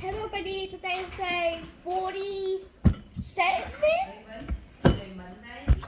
Hello, buddy. Today is day 47, Today Monday.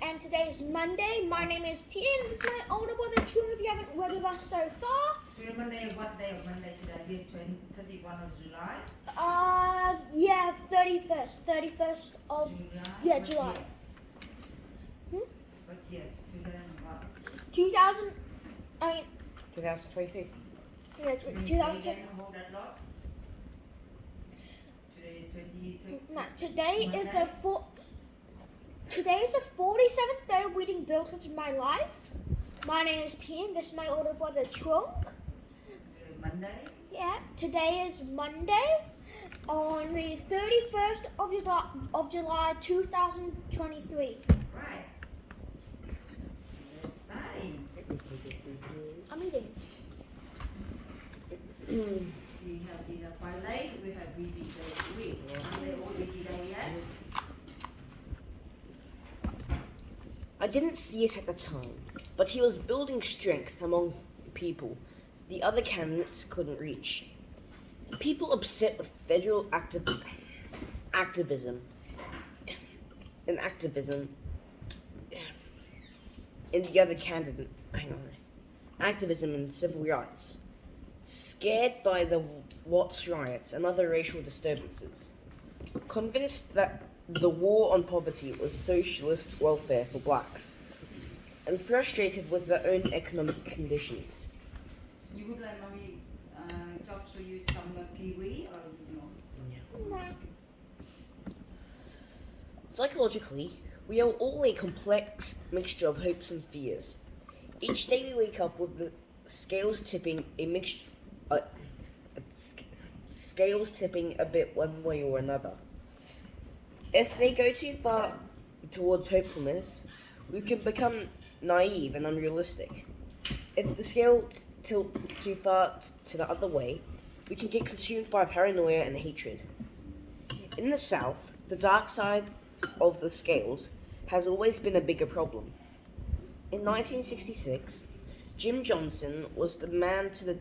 and today is Monday. My name is Tian. This is my older brother Chung. If you haven't read with us so far, Today Monday, what day of Monday today? 31 of July. yeah, 31st of July. What's here? 2001. 2000. I mean, 2023. yeah, So you 2000. say again, hold that lot. Today 20. No, today is the 47th day of reading books into my life. My name is Tian. This is my older brother Chung. Today Monday. Yeah, today is Monday, on the 31st of July 2023. Right. It's time. I'm eating. We have dinner quite late. We have busy day week. Are they all busy day yet? I didn't see it at the time, but he was building strength among people the other candidates couldn't reach. People upset with federal activism in the other candidate. Activism in civil rights. Scared by the Watts riots and other racial disturbances. Convinced that the war on poverty was socialist welfare for blacks. And frustrated with their own economic conditions. You would like mommy job to use some kiwi or no? Psychologically, we are all a complex mixture of hopes and fears. Each day we wake up with the scales tipping a bit one way or another. If they go too far towards hopefulness, we can become naive and unrealistic. If the scale tilt too far to the other way, we can get consumed by paranoia and hatred. In the South, the dark side of the scales has always been a bigger problem. In 1966, Jim Johnson was the man to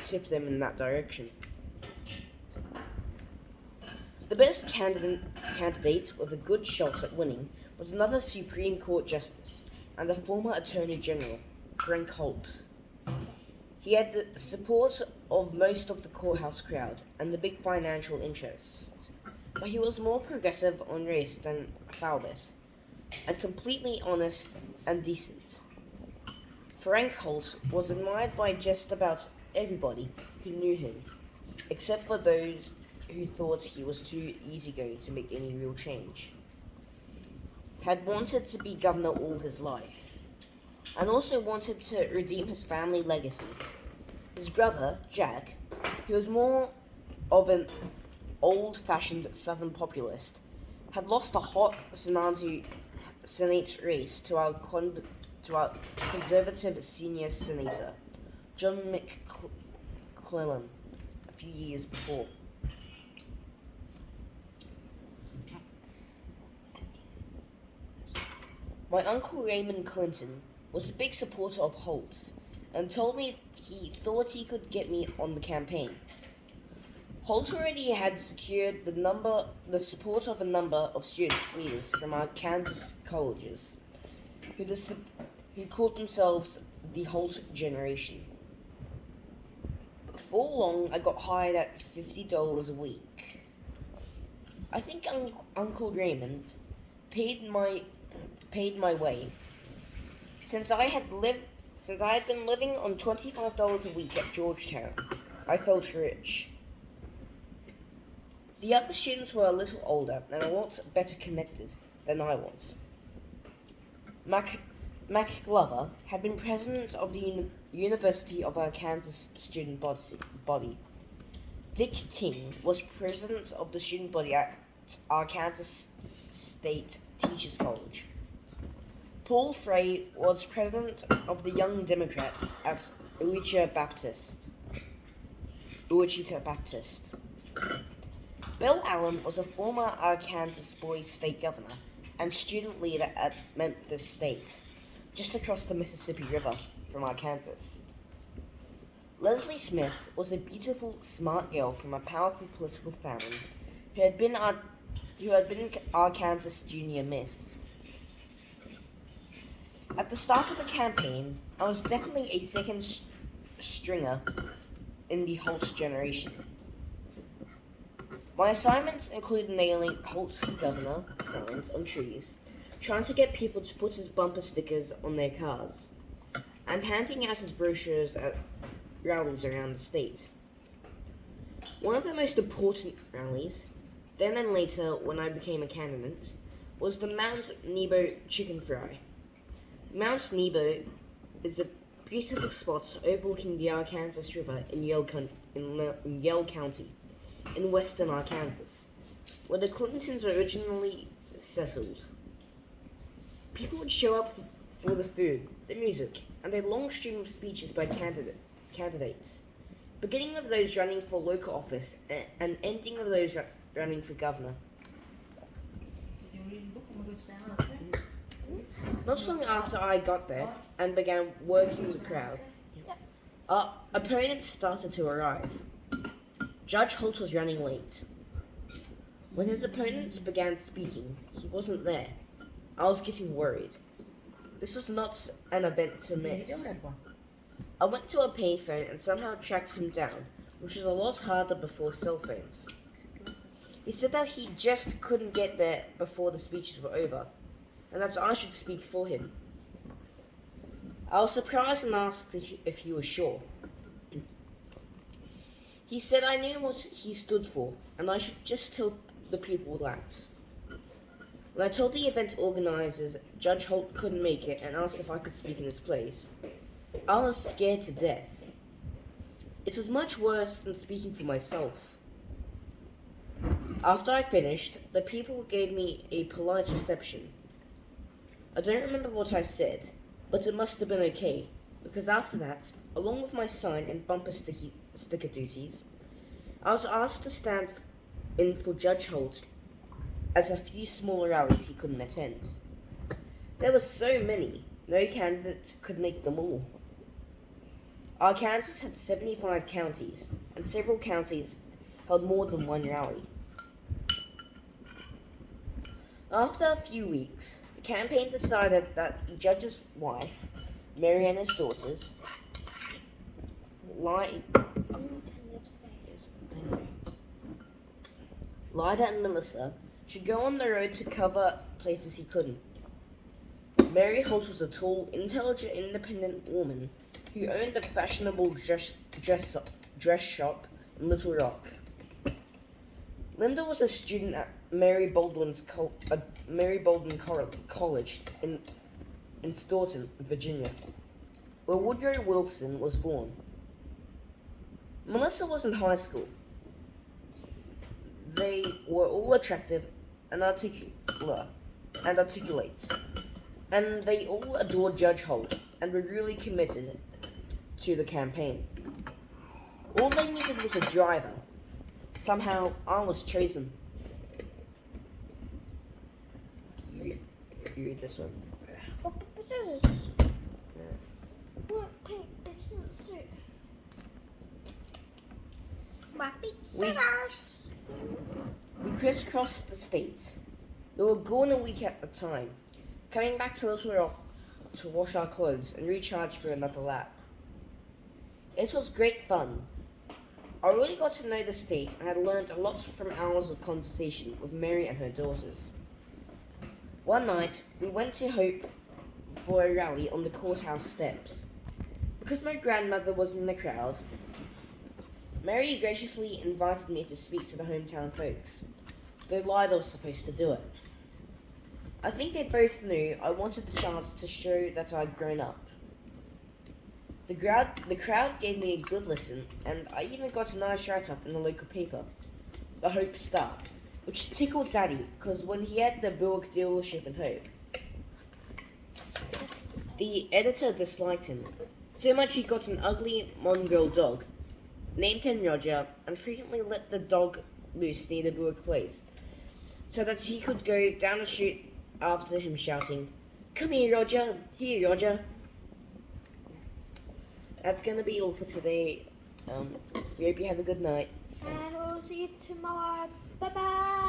tip them in that direction. The best candidate with a good shot at winning was another Supreme Court Justice and the former Attorney General, Frank Holt. He had the support of most of the courthouse crowd and the big financial interests, but he was more progressive on race than foulness, and completely honest and decent. Frank Holt was admired by just about everybody who knew him, except for those who thought he was too easygoing to make any real change. Had wanted to be governor all his life, and also wanted to redeem his family legacy. His brother, Jack, who was more of an old-fashioned Southern populist, had lost a hot Senate race to our conservative senior senator, John McClellan, a few years before. My uncle Raymond Clinton was a big supporter of Holt's and told me he thought he could get me on the campaign. Holt already had secured the support of a number of student leaders from our Kansas colleges who called themselves the Holt Generation. Before long, I got hired at $50 a week. I think Uncle Raymond paid my way. Since I had been living on $25 a week at Georgetown, I felt rich. The other students were a little older and a lot better connected than I was. Mac Glover had been president of the University of our Kansas student body. Dick King was president of the student body at our Kansas State Teachers College. Paul Frey was president of the Young Democrats at Ouachita Baptist. Bill Allen was a former Arkansas Boys State governor and student leader at Memphis State, just across the Mississippi River from Arkansas. Leslie Smith was a beautiful, smart girl from a powerful political family who had been Arkansas Junior Miss. At the start of the campaign, I was definitely a second stringer in the Holt generation. My assignments included nailing Holt for Governor signs on trees, trying to get people to put his bumper stickers on their cars, and handing out his brochures at rallies around the state. One of the most important rallies, then and later when I became a candidate, was the Mount Nebo Chicken Fry. Mount Nebo is a beautiful spot overlooking the Arkansas River in Yale County, in western Arkansas, where the Clintons originally settled. People would show up for the food, the music, and a long stream of speeches by candidates, beginning of those running for local office and ending of those running for governor. Not long after I got there and began working with the crowd, our opponents started to arrive. Judge Holt was running late. When his opponents began speaking, he wasn't there. I was getting worried. This was not an event to miss. I went to a payphone and somehow tracked him down, which was a lot harder before cell phones. He said that he just couldn't get there before the speeches were over, and that I should speak for him. I was surprised and asked if he was sure. He said I knew what he stood for, and I should just tell the people that. When I told the event organizers Judge Holt couldn't make it and asked if I could speak in his place, I was scared to death. It was much worse than speaking for myself. After I finished, the people gave me a polite reception. I don't remember what I said, but it must have been okay, because after that, along with my sign and bumper sticker duties, I was asked to stand in for Judge Holt at a few smaller rallies he couldn't attend. There were so many, no candidate could make them all. Arkansas had 75 counties, and several counties held more than one rally. After a few weeks, the campaign decided that the judge's wife, Mary and his daughters, Lyda and Melissa, should go on the road to cover places he couldn't. Mary Holt was a tall, intelligent, independent woman who owned a fashionable dress shop in Little Rock. Linda was a student at Mary Baldwin College in Staunton, Virginia, where Woodrow Wilson was born. Melissa was in high school. They were all attractive and articulate, and they all adored Judge Holt and were really committed to the campaign. All they needed was a driver. Somehow, I was chosen. You read this one. What is this? What? Hey, it's not so. Scissors. We crisscrossed the state. We were gone a week at a time, coming back to Little Rock to wash our clothes and recharge for another lap. It was great fun. I really got to know the state and had learned a lot from hours of conversation with Mary and her daughters. One night, we went to Hope for a rally on the courthouse steps. Because my grandmother was in the crowd, Mary graciously invited me to speak to the hometown folks, though Lyda was supposed to do it. I think they both knew I wanted the chance to show that I'd grown up. The crowd gave me a good listen, and I even got a nice write-up in the local paper, the Hope Star, which tickled Daddy, because when he had the Buick dealership in Hope, the editor disliked him, so much he got an ugly mongrel dog, named him Roger, and frequently let the dog loose near the Buick place, so that he could go down the street after him shouting, "Come here, Roger! Here, Roger!" That's gonna be all for today. We hope you have a good night. And we'll see you tomorrow. Bye bye.